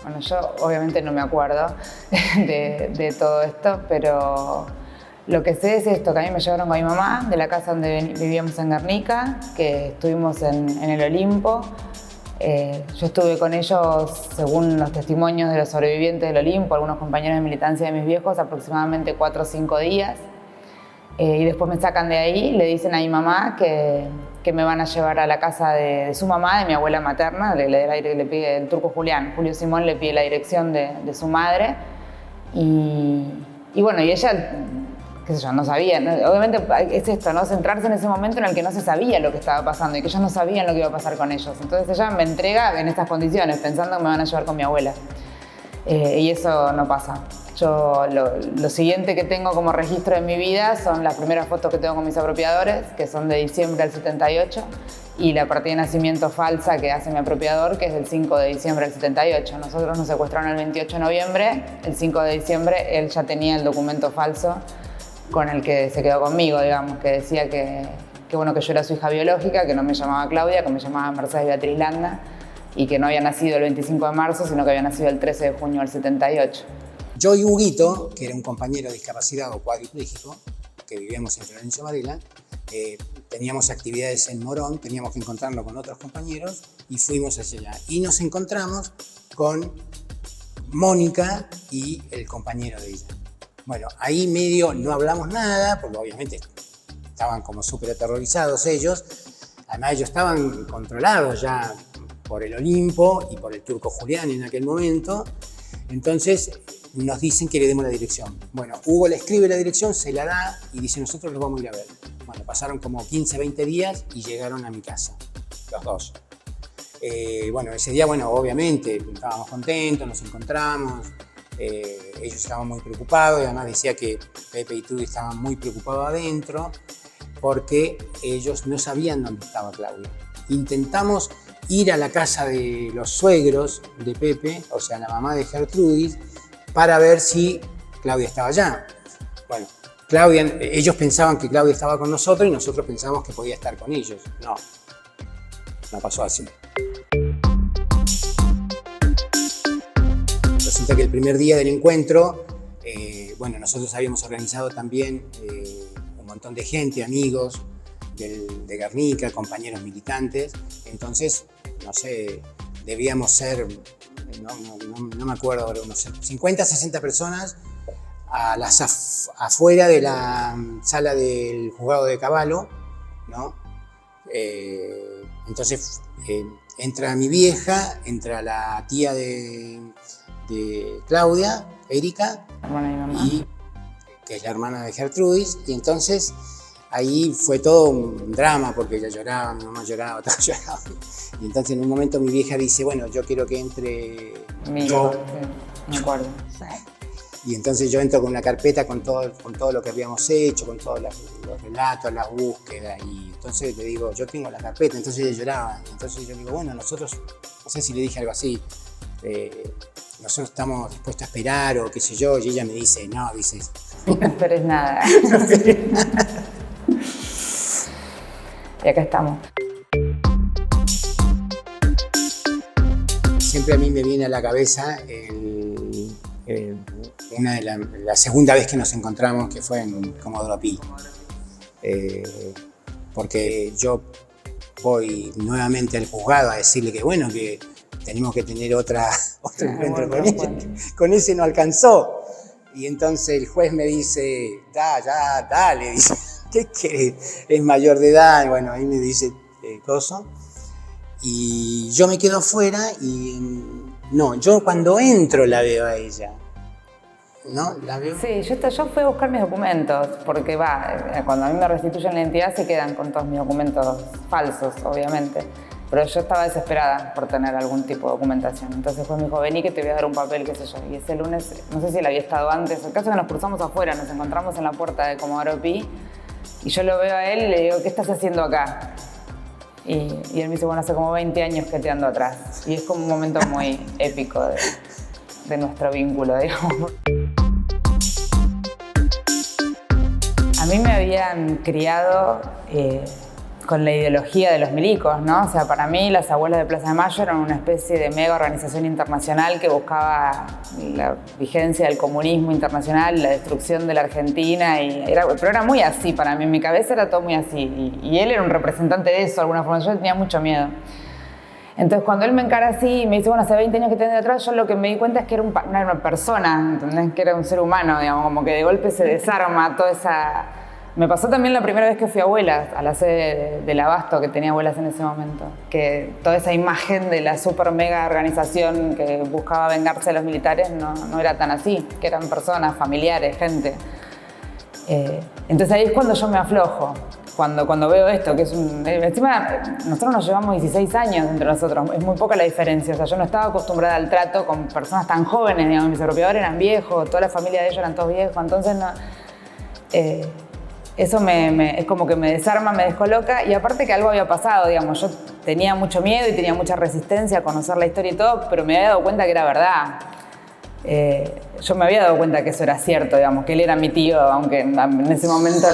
Bueno, yo obviamente no me acuerdo de todo esto, pero lo que sé es esto, que a mí me llevaron con mi mamá de la casa donde vivíamos en Guernica, que estuvimos en el Olimpo. Yo estuve con ellos, según los testimonios de los sobrevivientes del Olimpo, algunos compañeros de militancia de mis viejos, aproximadamente 4 o 5 días. Y después me sacan de ahí, le dicen a mi mamá que me van a llevar a la casa de su mamá, de mi abuela materna, le pide el turco Julio Simón le pide la dirección de su madre. Y bueno, y ella, qué sé yo, no sabía, ¿no? Obviamente es esto, ¿no? Centrarse en ese momento en el que no se sabía lo que estaba pasando y que ellos no sabían lo que iba a pasar con ellos. Entonces ella me entrega en estas condiciones, pensando que me van a llevar con mi abuela. Y eso no pasa. Yo lo siguiente que tengo como registro de mi vida son las primeras fotos que tengo con mis apropiadores, que son de diciembre del 78, y la partida de nacimiento falsa que hace mi apropiador, que es del 5 de diciembre del 78. Nosotros nos secuestraron el 28 de noviembre, el 5 de diciembre él ya tenía el documento falso con el que se quedó conmigo, digamos, que decía que bueno, que yo era su hija biológica, que no me llamaba Claudia, que me llamaba Mercedes Beatriz Landa, y que no había nacido el 25 de marzo, sino que había nacido el 13 de junio del 78. Yo y Huguito, que era un compañero discapacitado cuadripléjico, que vivíamos en Florencio Varela, teníamos actividades en Morón, teníamos que encontrarnos con otros compañeros y fuimos hacia allá. Y nos encontramos con Mónica y el compañero de ella. Bueno, ahí medio no hablamos nada, porque obviamente estaban como súper aterrorizados ellos. Además ellos estaban controlados ya por el Olimpo y por el turco Julián en aquel momento. Entonces nos dicen que le demos la dirección. Bueno, Hugo le escribe la dirección, se la da y dice nosotros los vamos a ir a ver. Bueno, pasaron como 15, 20 días y llegaron a mi casa, los dos. Bueno, ese día, bueno, obviamente estábamos contentos, nos encontramos. Ellos estaban muy preocupados y además decía que Pepe y Trudy estaban muy preocupados adentro porque ellos no sabían dónde estaba Claudia. Intentamos ir a la casa de los suegros de Pepe, o sea, la mamá de Gertrudis, para ver si Claudia estaba allá. Bueno, ellos pensaban que Claudia estaba con nosotros y nosotros pensábamos que podía estar con ellos. No pasó así. Resulta que el primer día del encuentro, bueno, nosotros habíamos organizado también un montón de gente, amigos de Guernica, compañeros militantes. Entonces, no sé, debíamos ser, no me acuerdo ahora, unos 50, 60 personas afuera de la sala del juzgado de Cavallo, ¿no? Entonces entra mi vieja, entra la tía de Claudia, Erika, hermana de mi mamá, que es la hermana de Gertrudis, y entonces ahí fue todo un drama porque ella lloraba, mi mamá lloraba, todos lloraban. Y entonces en un momento mi vieja dice, bueno, yo quiero que entre yo. Sí, me acuerdo. Y entonces yo entro con una carpeta con todo lo que habíamos hecho, con todos los relatos, las búsquedas. Y entonces le digo, yo tengo la carpeta, entonces ella lloraba. Entonces yo digo, bueno, nosotros, no sé si le dije algo así, nosotros estamos dispuestos a esperar o qué sé yo. Y ella me dice, no, dice... No esperes nada. No esperes nada. Y acá estamos. Siempre a mí me viene a la cabeza la segunda vez que nos encontramos, que fue en Comodoro Pi. Porque yo voy nuevamente al juzgado a decirle que bueno, que tenemos que tener otro encuentro con ella. Con ese no alcanzó. Y entonces el juez me dice, dale, dice, ¿qué querés? Es mayor de edad. Y bueno, ahí me dice coso. Y yo me quedo afuera y no, yo cuando entro la veo a ella. ¿No? ¿La veo? Sí, yo fui a buscar mis documentos, porque cuando a mí me restituyen la identidad se quedan con todos mis documentos falsos, obviamente. Pero yo estaba desesperada por tener algún tipo de documentación. Entonces me dijo, vení que te voy a dar un papel, qué sé yo. Y ese lunes, no sé si él había estado antes, el caso es que nos cruzamos afuera, nos encontramos en la puerta de Comodoro Pi, y yo lo veo a él y le digo, ¿qué estás haciendo acá? Y él me dice, bueno, hace como 20 años que te ando atrás. Y es como un momento muy épico de nuestro vínculo, digamos. A mí me habían criado con la ideología de los milicos, ¿no? O sea, para mí las abuelas de Plaza de Mayo eran una especie de mega organización internacional que buscaba la vigencia del comunismo internacional, la destrucción de la Argentina, pero era muy así para mí, en mi cabeza era todo muy así, y él era un representante de eso de alguna forma, yo tenía mucho miedo. Entonces cuando él me encara así y me dice, bueno, hace 20 años que tenés detrás, yo lo que me di cuenta es que era una persona, ¿entendés? Que era un ser humano, digamos, como que de golpe se desarma toda esa... Me pasó también la primera vez que fui abuela, a la sede del Abasto, que tenía abuelas en ese momento, que toda esa imagen de la super mega organización que buscaba vengarse de los militares no era tan así, que eran personas, familiares, gente. Entonces ahí es cuando yo me aflojo, cuando veo esto, que es encima nosotros nos llevamos 16 años entre nosotros, es muy poca la diferencia, o sea, yo no estaba acostumbrada al trato con personas tan jóvenes, digamos, mis apropiadores eran viejos, toda la familia de ellos eran todos viejos, entonces no... Eso es como que me desarma, me descoloca, y aparte que algo había pasado, digamos, yo tenía mucho miedo y tenía mucha resistencia a conocer la historia y todo, pero me había dado cuenta que era verdad. Yo me había dado cuenta que eso era cierto, digamos, que él era mi tío, aunque en ese momento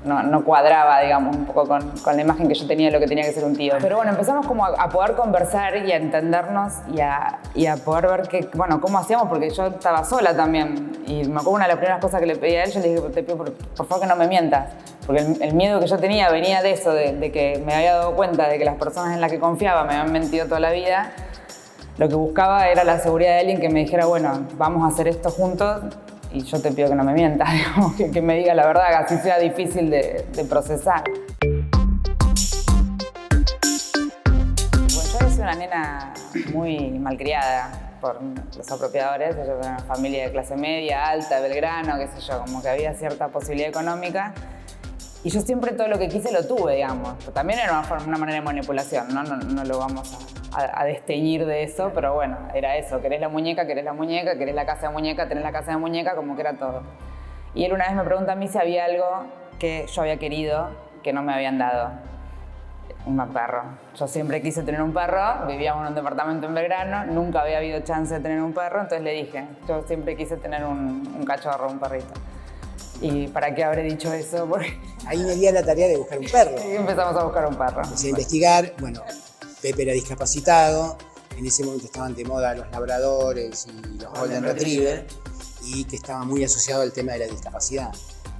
no cuadraba, digamos, un poco con la imagen que yo tenía de lo que tenía que ser un tío. Pero bueno, empezamos como a poder conversar y a entendernos y a poder ver cómo hacíamos, porque yo estaba sola también. Y me acuerdo una de las primeras cosas que le pedí a él, yo le dije, te pido por favor que no me mientas. Porque el miedo que yo tenía venía de eso, de que me había dado cuenta de que las personas en las que confiaba me habían mentido toda la vida. Lo que buscaba era la seguridad de alguien que me dijera, bueno, vamos a hacer esto juntos y yo te pido que no me mientas, digamos, que me diga la verdad, que así sea difícil de procesar. Bueno, yo soy una nena muy malcriada por los apropiadores, ellos eran una familia de clase media, alta, Belgrano, qué sé yo, como que había cierta posibilidad económica. Y yo siempre todo lo que quise lo tuve, digamos. También era una manera de manipulación, no lo vamos a desteñir de eso, pero bueno, era eso. Querés la muñeca, querés la casa de muñeca, tenés la casa de muñeca, como que era todo. Y él una vez me pregunta a mí si había algo que yo había querido que no me habían dado. Un perro. Yo siempre quise tener un perro, vivíamos en un departamento en Belgrano, nunca había habido chance de tener un perro, entonces le dije, yo siempre quise tener un cachorro, un perrito. ¿Y para qué habré dicho eso? Porque... Ahí me di a la tarea de buscar un perro. Y empezamos a buscar un perro. Empecé a investigar, bueno, Pepe era discapacitado, en ese momento estaban de moda los labradores y los golden retriever, y que estaba muy asociado al tema de la discapacidad.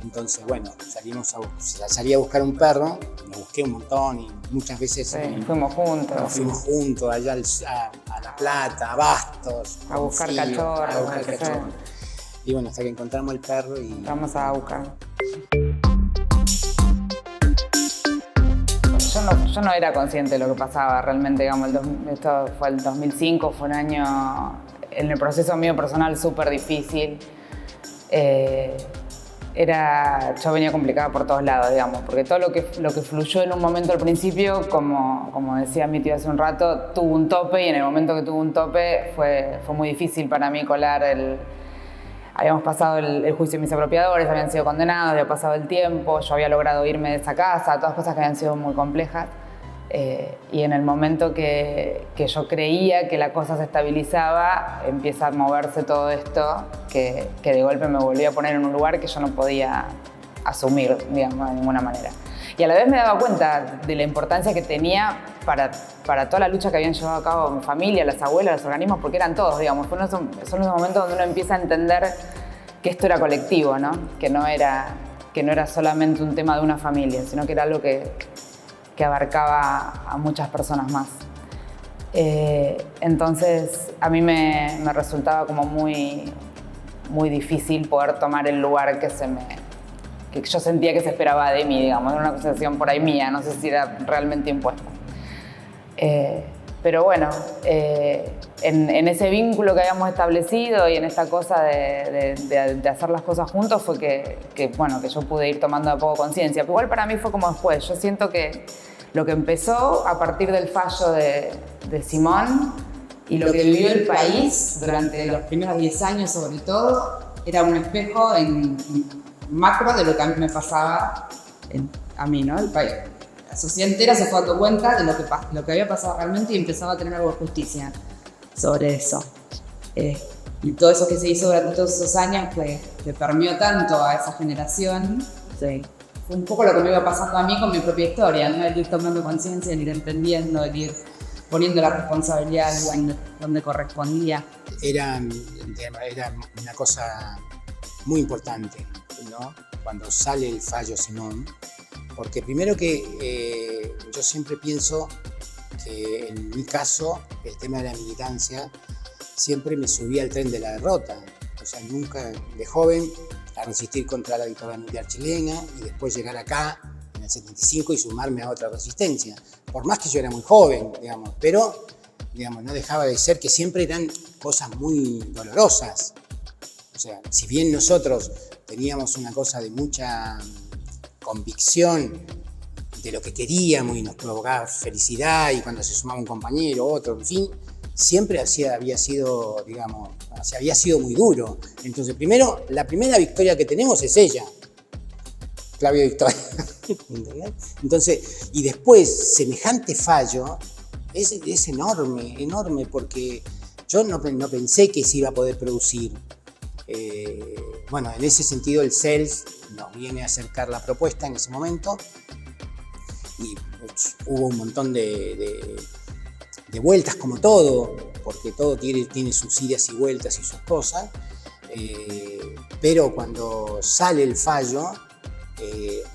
Entonces, bueno, salí a buscar un perro, lo busqué un montón y muchas veces... Sí, fuimos juntos. Fuimos juntos allá a La Plata, a Bastos. A buscar cachorros. A buscar cachorros. Y bueno, hasta que encontramos el perro y... Vamos a buscar. Yo no era consciente de lo que pasaba realmente, digamos, esto fue el 2005, fue un año en el proceso mío personal súper difícil. Yo venía complicada por todos lados, digamos, porque todo lo que fluyó en un momento al principio, como decía mi tío hace un rato, tuvo un tope, y en el momento que tuvo un tope fue muy difícil para mí colar Habíamos pasado el juicio de mis apropiadores, habían sido condenados, había pasado el tiempo, yo había logrado irme de esa casa, todas cosas que habían sido muy complejas. Y en el momento que yo creía que la cosa se estabilizaba, empieza a moverse todo esto, que de golpe me volvía a poner en un lugar que yo no podía asumir, digamos, de ninguna manera. Y a la vez me daba cuenta de la importancia que tenía para toda la lucha que habían llevado a cabo mi familia, las abuelas, los organismos, porque eran todos, digamos. Son esos momentos donde uno empieza a entender que esto era colectivo, ¿no? Que no era solamente un tema de una familia, sino que era algo que abarcaba a muchas personas más. Entonces, a mí me resultaba como muy, muy difícil poder tomar el lugar que yo sentía que se esperaba de mí, digamos, era una acusación por ahí mía, no sé si era realmente impuesta. Pero bueno, en ese vínculo que habíamos establecido y en esta cosa de hacer las cosas juntos fue que yo pude ir tomando de a poco conciencia. Pero igual para mí fue como después. Yo siento que lo que empezó a partir del fallo de Simón y lo que vivió el país durante los primeros 10 años sobre todo, era un espejo en macro de lo que a mí me pasaba a mí, ¿no? El país. La sociedad entera se fue dando cuenta de lo que había pasado realmente y empezaba a tener algo de justicia sobre eso. Y todo eso que se hizo durante todos esos años que permeó tanto a esa generación, sí, fue un poco lo que me iba pasando a mí con mi propia historia, ¿no? El ir tomando conciencia, el ir entendiendo, el ir poniendo la responsabilidad donde correspondía. Era una cosa muy importante, ¿no? Cuando sale el fallo Simón, porque primero que yo siempre pienso que en mi caso el tema de la militancia siempre me subía al tren de la derrota. O sea, nunca de joven a resistir contra la dictadura militar chilena y después llegar acá en el 75 y sumarme a otra resistencia. Por más que yo era muy joven, digamos, pero digamos, no dejaba de ser que siempre eran cosas muy dolorosas. O sea, si bien nosotros teníamos una cosa de mucha convicción de lo que queríamos y nos provocaba felicidad y cuando se sumaba un compañero, otro, en fin, siempre había sido, digamos, había sido muy duro. Entonces, primero, la primera victoria que tenemos es ella, Claudia Victoria. Entonces, y después, semejante fallo es enorme, enorme, porque yo no pensé que se iba a poder producir. Bueno, en ese sentido el CELS nos viene a acercar la propuesta en ese momento y hubo un montón de vueltas como todo, porque todo tiene sus idas y vueltas y sus cosas, pero cuando sale el fallo,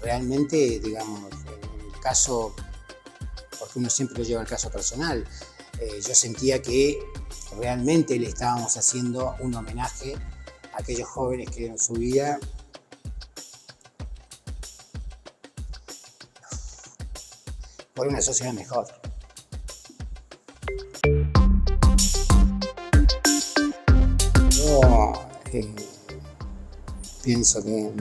realmente, digamos, en el caso, porque uno siempre lo lleva al caso personal, yo sentía que realmente le estábamos haciendo un homenaje a aquellos jóvenes que dieron su vida por una sociedad mejor. Yo pienso que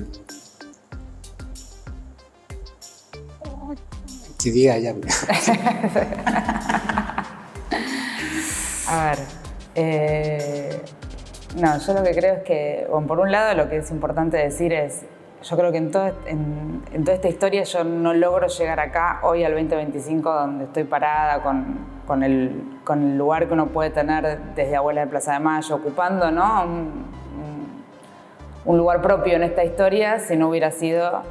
diga ya. A ver, no, yo lo que creo es que, bueno, por un lado lo que es importante decir es, yo creo que en toda esta historia yo no logro llegar acá hoy al 2025 donde estoy parada con el lugar que uno puede tener desde Abuela de Plaza de Mayo, ocupando, ¿no? un lugar propio en esta historia si no hubiera sido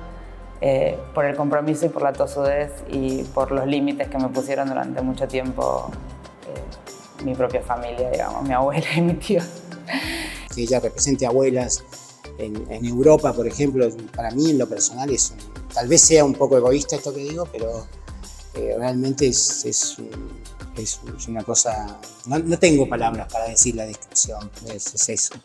por el compromiso y por la tosudez y por los límites que me pusieron durante mucho tiempo mi propia familia, digamos, mi abuela y mi tío. Que ella represente abuelas en Europa, por ejemplo, para mí en lo personal tal vez sea un poco egoísta esto que digo, pero realmente es una cosa, no tengo palabras para decir la descripción, es eso.